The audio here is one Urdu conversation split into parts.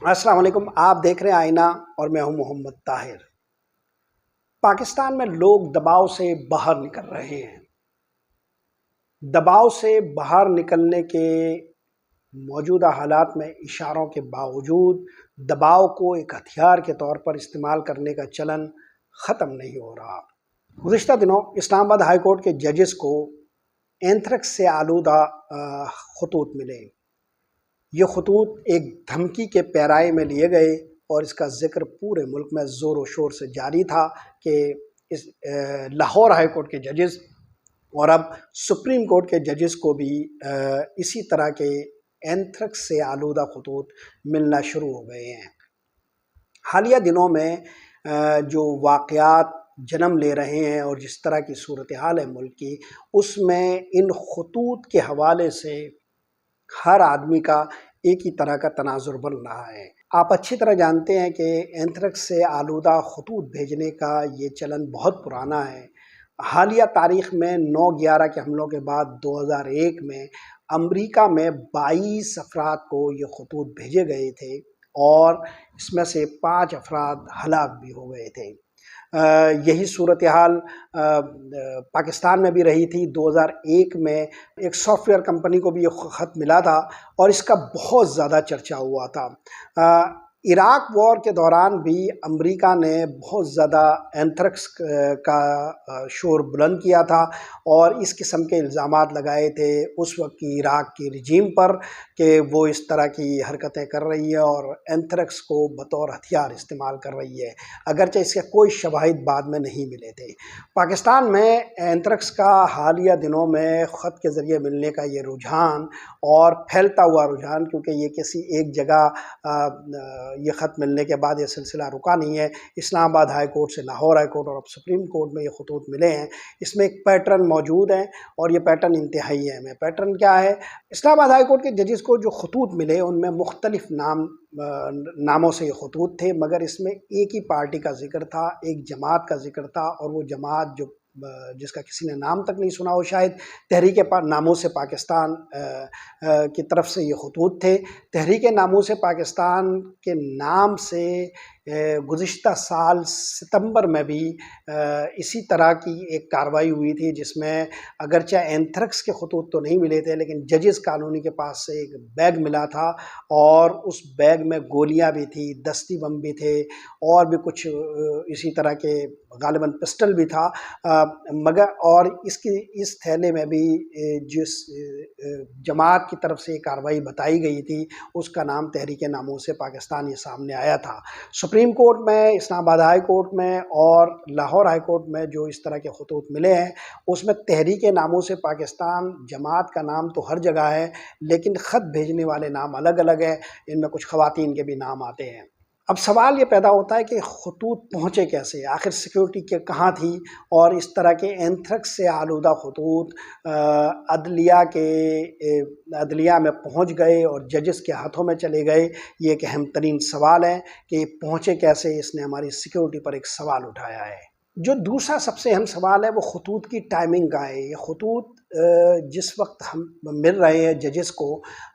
السلام علیکم، آپ دیکھ رہے ہیں آئینہ اور میں ہوں محمد طاہر۔ پاکستان میں لوگ دباؤ سے باہر نکل رہے ہیں۔ دباؤ سے باہر نکلنے کے موجودہ حالات میں اشاروں کے باوجود دباؤ کو ایک ہتھیار کے طور پر استعمال کرنے کا چلن ختم نہیں ہو رہا۔ گزشتہ دنوں اسلام آباد ہائی کورٹ کے ججز کو اینتھریکس سے آلودہ خطوط ملے۔ یہ خطوط ایک دھمکی کے پیرائی میں لیے گئے اور اس کا ذکر پورے ملک میں زور و شور سے جاری تھا کہ لاہور ہائی کورٹ کے ججز اور اب سپریم کورٹ کے ججز کو بھی اسی طرح کے اینتھریکس سے آلودہ خطوط ملنا شروع ہو گئے ہیں۔ حالیہ دنوں میں جو واقعات جنم لے رہے ہیں اور جس طرح کی صورتحال ہے ملک کی، اس میں ان خطوط کے حوالے سے ہر آدمی کا ایک ہی طرح کا تناظر بن رہا ہے۔ آپ اچھی طرح جانتے ہیں کہ اینتھریکس سے آلودہ خطوط بھیجنے کا یہ چلن بہت پرانا ہے۔ حالیہ تاریخ میں 9/11 کے حملوں کے بعد 2001 میں امریکہ میں 22 افراد کو یہ خطوط بھیجے گئے تھے اور اس میں سے 5 افراد ہلاک بھی ہو گئے تھے۔ یہی صورتحال پاکستان میں بھی رہی تھی۔ 2001 میں ایک سافٹ ویئر کمپنی کو بھی یہ خط ملا تھا اور اس کا بہت زیادہ چرچا ہوا تھا۔ عراق وار کے دوران بھی امریکہ نے بہت زیادہ اینتھریکس کا شور بلند کیا تھا اور اس قسم کے الزامات لگائے تھے اس وقت کی عراق کی رجیم پر کہ وہ اس طرح کی حرکتیں کر رہی ہے اور اینتھریکس کو بطور ہتھیار استعمال کر رہی ہے، اگرچہ اس کے کوئی شواہد بعد میں نہیں ملے تھے۔ پاکستان میں اینتھریکس کا حالیہ دنوں میں خط کے ذریعے ملنے کا یہ رجحان اور پھیلتا ہوا رجحان، کیونکہ یہ کسی ایک جگہ یہ خط ملنے کے بعد یہ سلسلہ رکا نہیں ہے۔ اسلام آباد ہائی کورٹ سے لاہور ہائی کورٹ اور اب سپریم کورٹ میں یہ خطوط ملے ہیں۔ اس میں ایک پیٹرن موجود ہے اور یہ پیٹرن انتہائی اہم ہے۔ پیٹرن کیا ہے؟ اسلام آباد ہائی کورٹ کے ججز کو جو خطوط ملے ان میں مختلف ناموں سے یہ خطوط تھے، مگر اس میں ایک ہی پارٹی کا ذکر تھا، ایک جماعت کا ذکر تھا، اور وہ جماعت جس کا کسی نے نام تک نہیں سنا ہو شاید، تحریک ناموس پاکستان کی طرف سے یہ خطوط تھے۔ تحریک ناموس پاکستان کے نام سے گزشتہ سال ستمبر میں بھی اسی طرح کی ایک کارروائی ہوئی تھی، جس میں اگرچہ اینتھریکس کے خطوط تو نہیں ملے تھے لیکن ججز کالونی کے پاس سے ایک بیگ ملا تھا اور اس بیگ میں گولیاں بھی تھی، دستی بم بھی تھے اور بھی کچھ اسی طرح کے غالباً پسٹل بھی تھا، مگر اور اس تھیلے میں بھی جس جماعت کی طرف سے یہ کارروائی بتائی گئی تھی اس کا نام تحریک ناموس پاکستان یہ سامنے آیا تھا۔ سپریم کورٹ میں، اسلام آباد ہائی کورٹ میں اور لاہور ہائی کورٹ میں جو اس طرح کے خطوط ملے ہیں اس میں تحریک ناموس پاکستان جماعت کا نام تو ہر جگہ ہے لیکن خط بھیجنے والے نام الگ الگ ہیں، ان میں کچھ خواتین کے بھی نام آتے ہیں۔ اب سوال یہ پیدا ہوتا ہے کہ خطوط پہنچے کیسے؟ آخر سیکیورٹی کے کہاں تھی؟ اور اس طرح کے اینتھریکس سے آلودہ خطوط عدلیہ میں پہنچ گئے اور ججز کے ہاتھوں میں چلے گئے، یہ ایک اہم ترین سوال ہے کہ یہ پہنچے کیسے۔ اس نے ہماری سیکیورٹی پر ایک سوال اٹھایا ہے۔ جو دوسرا سب سے اہم سوال ہے وہ خطوط کی ٹائمنگ کا ہے۔ یہ خطوط جس وقت ہم مل رہے ہیں ججز کو،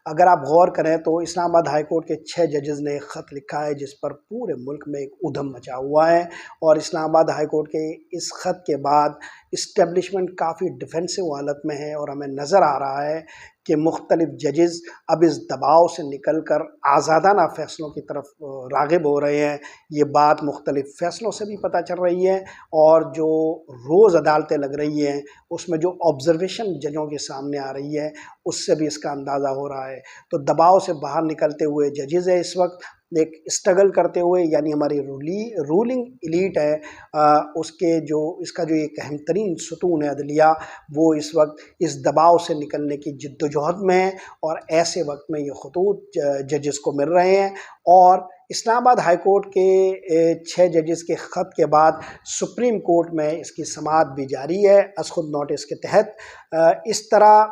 اگر آپ غور کریں تو اسلام آباد ہائی کورٹ کے 6 ججز نے ایک خط لکھا ہے جس پر پورے ملک میں ایک ادھم مچا ہوا ہے، اور اسلام آباد ہائی کورٹ کے اس خط کے بعد اسٹیبلشمنٹ کافی ڈیفینسو حالت میں ہے اور ہمیں نظر آ رہا ہے کہ مختلف ججز اب اس دباؤ سے نکل کر آزادانہ فیصلوں کی طرف راغب ہو رہے ہیں۔ یہ بات مختلف فیصلوں سے بھی پتہ چل رہی ہے اور جو روز عدالتیں لگ رہی ہیں اس میں جو آبزرویشن ججوں کے سامنے آ رہی ہے اس سے بھی اس کا اندازہ ہو رہا ہے۔ تو دباؤ سے باہر نکلتے ہوئے ججز ہے اس وقت ایک اسٹرگل کرتے ہوئے، یعنی ہماری رولنگ ایلیٹ ہے، اس کا جو ایک اہم ترین ستون ہے عدلیہ، وہ اس وقت اس دباؤ سے نکلنے کی جد و جہد میں ہے اور ایسے وقت میں یہ خطوط ججز کو مل رہے ہیں۔ اور اسلام آباد ہائی کورٹ کے 6 ججز کے خط کے بعد سپریم کورٹ میں اس کی سماعت بھی جاری ہے از خود نوٹس کے تحت۔ اس طرح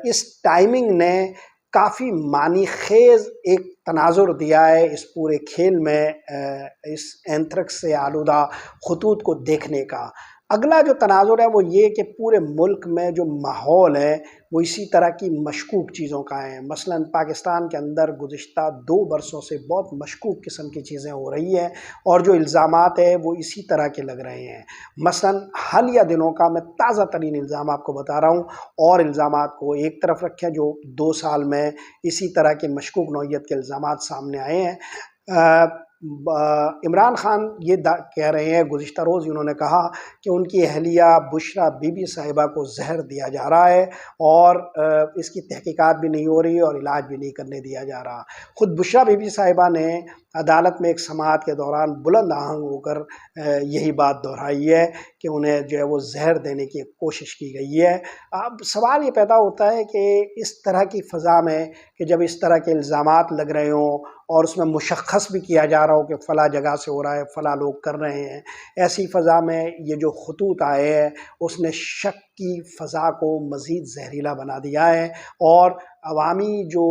اس ٹائمنگ نے کافی معنی خیز ایک تناظر دیا ہے اس پورے کھیل میں، اس اینتھریکس سے آلودہ خطوط کو دیکھنے کا۔ اگلا جو تناظر ہے وہ یہ کہ پورے ملک میں جو ماحول ہے وہ اسی طرح کی مشکوک چیزوں کا ہے۔ مثلا پاکستان کے اندر گزشتہ 2 برسوں سے بہت مشکوک قسم کی چیزیں ہو رہی ہیں، اور جو الزامات ہیں وہ اسی طرح کے لگ رہے ہیں۔ مثلا حالیہ دنوں کا میں تازہ ترین الزام آپ کو بتا رہا ہوں، اور الزامات کو ایک طرف رکھیں جو 2 سال میں اسی طرح کے مشکوک نوعیت کے الزامات سامنے آئے ہیں۔ عمران خان یہ کہہ رہے ہیں، گزشتہ روز انہوں نے کہا کہ ان کی اہلیہ بشریٰ بی بی صاحبہ کو زہر دیا جا رہا ہے، اور اس کی تحقیقات بھی نہیں ہو رہی اور علاج بھی نہیں کرنے دیا جا رہا۔ خود بشریٰ بی بی صاحبہ نے عدالت میں ایک سماعت کے دوران بلند آہنگ ہو کر یہی بات دہرائی ہے کہ انہیں جو ہے وہ زہر دینے کی کوشش کی گئی ہے۔ اب سوال یہ پیدا ہوتا ہے کہ اس طرح کی فضا میں کہ جب اس طرح کے الزامات لگ رہے ہوں اور اس میں مشخص بھی کیا جا رہا ہو کہ فلاں جگہ سے ہو رہا ہے، فلاں لوگ کر رہے ہیں، ایسی فضا میں یہ جو خطوط آئے ہیں اس نے شک کی فضا کو مزید زہریلا بنا دیا ہے، اور عوامی جو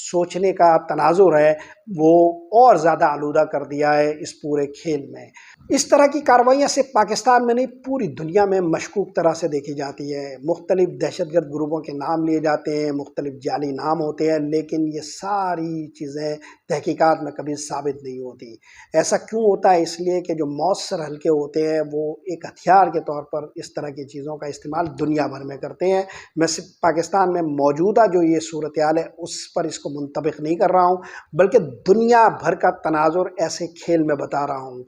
سوچنے کا تناظر ہے وہ اور زیادہ آلودہ کر دیا ہے اس پورے کھیل میں۔ اس طرح کی کارروائیاں صرف پاکستان میں نہیں پوری دنیا میں مشکوک طرح سے دیکھی جاتی ہے۔ مختلف دہشت گرد گروپوں کے نام لیے جاتے ہیں، مختلف جعلی نام ہوتے ہیں، لیکن یہ ساری چیزیں تحقیقات میں کبھی ثابت نہیں ہوتی۔ ایسا کیوں ہوتا ہے؟ اس لیے کہ جو مؤثر حلقے ہوتے ہیں وہ ایک ہتھیار کے طور پر اس طرح کی چیزوں کا استعمال دنیا بھر میں کرتے ہیں۔ میں صرف پاکستان میں موجودہ جو یہ صورتحال ہے اس پر اس کو منطبق نہیں کر رہا ہوں، بلکہ دنیا بھر کا تناظر ایسے کھیل میں بتا رہا ہوں۔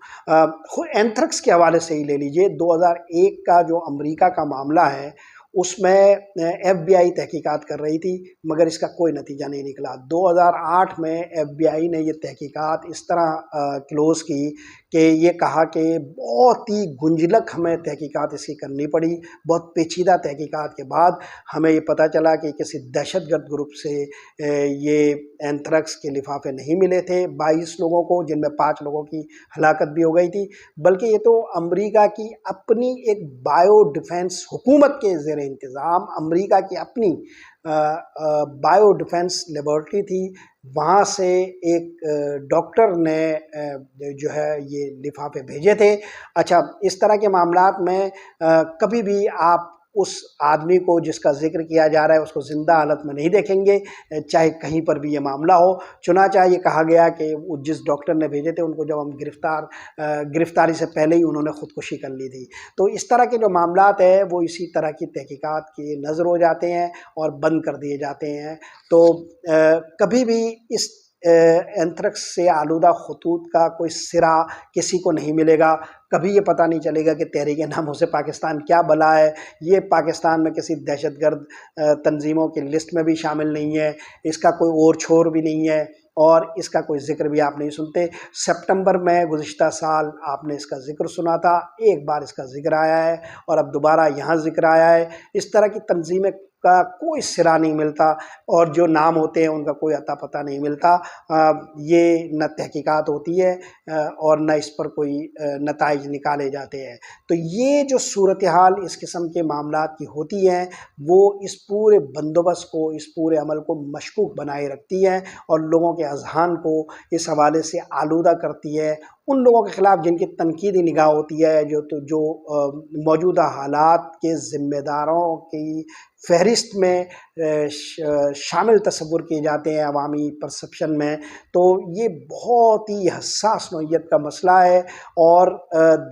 خود اینتھرکس کے حوالے سے ہی لے لیجئے، 2001 کا جو امریکہ کا معاملہ ہے اس میں ایف بی آئی تحقیقات کر رہی تھی، مگر اس کا کوئی نتیجہ نہیں نکلا۔ 2008 میں ایف بی آئی نے یہ تحقیقات اس طرح کلوز کی کہ یہ کہا کہ بہت ہی گنجلک ہمیں تحقیقات اس کی کرنی پڑی۔ بہت پیچیدہ تحقیقات کے بعد ہمیں یہ پتہ چلا کہ کسی دہشت گرد گروپ سے یہ اینتھرکس کے لفافے نہیں ملے تھے 22 لوگوں کو، جن میں 5 لوگوں کی ہلاکت بھی ہو گئی تھی، بلکہ یہ تو امریکہ کی اپنی ایک بائیو ڈیفنس حکومت کے زیر انتظام امریکہ کی اپنی بائیو ڈیفنس لیبارٹری تھی، وہاں سے ایک ڈاکٹر نے جو ہے یہ لفافے بھیجے تھے۔ اچھا، اس طرح کے معاملات میں کبھی بھی آپ اس آدمی کو جس کا ذکر کیا جا رہا ہے اس کو زندہ حالت میں نہیں دیکھیں گے، چاہے کہیں پر بھی یہ معاملہ ہو۔ چنانچہ یہ کہا گیا کہ وہ جس ڈاکٹر نے بھیجے تھے ان کو جب ہم گرفتاری سے پہلے ہی انہوں نے خودکشی کر لی تھی۔ تو اس طرح کے جو معاملات ہیں وہ اسی طرح کی تحقیقات کی نظر ہو جاتے ہیں اور بند کر دیے جاتے ہیں۔ تو کبھی بھی اس اینتھرکس سے آلودہ خطوط کا کوئی سرا کسی کو نہیں ملے گا۔ کبھی یہ پتہ نہیں چلے گا کہ تحریک ناموں سے پاکستان کیا بلا ہے۔ یہ پاکستان میں کسی دہشت گرد تنظیموں کی لسٹ میں بھی شامل نہیں ہے، اس کا کوئی اور چھور بھی نہیں ہے، اور اس کا کوئی ذکر بھی آپ نہیں سنتے۔ سپٹمبر میں گزشتہ سال آپ نے اس کا ذکر سنا تھا، ایک بار اس کا ذکر آیا ہے اور اب دوبارہ یہاں ذکر آیا ہے۔ اس طرح کی تنظیمیں کا کوئی سرا نہیں ملتا، اور جو نام ہوتے ہیں ان کا کوئی اتا پتہ نہیں ملتا۔ یہ نہ تحقیقات ہوتی ہے اور نہ اس پر کوئی نتائج نکالے جاتے ہیں۔ تو یہ جو صورتحال اس قسم کے معاملات کی ہوتی ہیں وہ اس پورے بندوبست کو، اس پورے عمل کو مشکوک بنائے رکھتی ہے، اور لوگوں کے اذہان کو اس حوالے سے آلودہ کرتی ہے۔ ان لوگوں کے خلاف جن کی تنقیدی نگاہ ہوتی ہے، جو موجودہ حالات کے ذمہ داروں کی فہرست میں شامل تصور کیے جاتے ہیں عوامی پرسپشن میں، تو یہ بہت ہی حساس نوعیت کا مسئلہ ہے، اور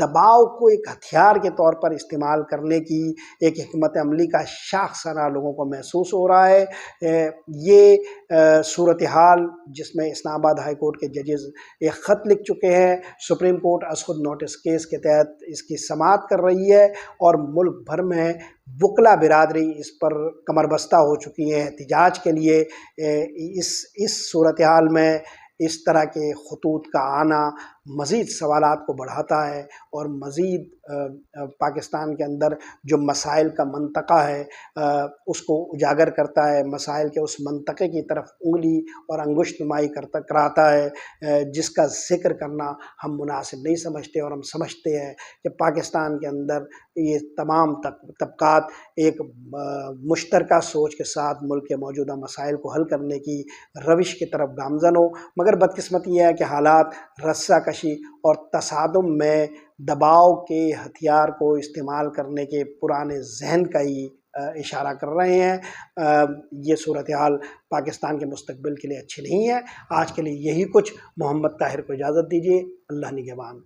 دباؤ کو ایک ہتھیار کے طور پر استعمال کرنے کی ایک حکمت عملی کا شاخسانہ لوگوں کو محسوس ہو رہا ہے۔ یہ صورتحال جس میں اسلام آباد ہائی کورٹ کے ججز ایک خط لکھ چکے ہیں، سپریم کورٹ از خود نوٹس کیس کے تحت اس کی سماعت کر رہی ہے، اور ملک بھر میں وکلا برادری اس پر کمر بستہ ہو چکی ہے احتجاج کے لیے۔ اس صورتحال میں اس طرح کے خطوط کا آنا مزید سوالات کو بڑھاتا ہے، اور مزید پاکستان کے اندر جو مسائل کا منطقہ ہے اس کو اجاگر کرتا ہے، مسائل کے اس منطقے کی طرف انگلی اور انگشت نمائی کراتا ہے جس کا ذکر کرنا ہم مناسب نہیں سمجھتے، اور ہم سمجھتے ہیں کہ پاکستان کے اندر یہ تمام طبقات ایک مشترکہ سوچ کے ساتھ ملک کے موجودہ مسائل کو حل کرنے کی روش کی طرف گامزن ہو، مگر بدقسمتی یہ ہے کہ حالات رسہ کشی اور تصادم میں دباؤ کے ہتھیار کو استعمال کرنے کے پرانے ذہن کا ہی اشارہ کر رہے ہیں۔ یہ صورتحال پاکستان کے مستقبل کے لیے اچھی نہیں ہے۔ آج کے لیے یہی کچھ۔ محمد طاہر کو اجازت دیجیے۔ اللہ نگہبان۔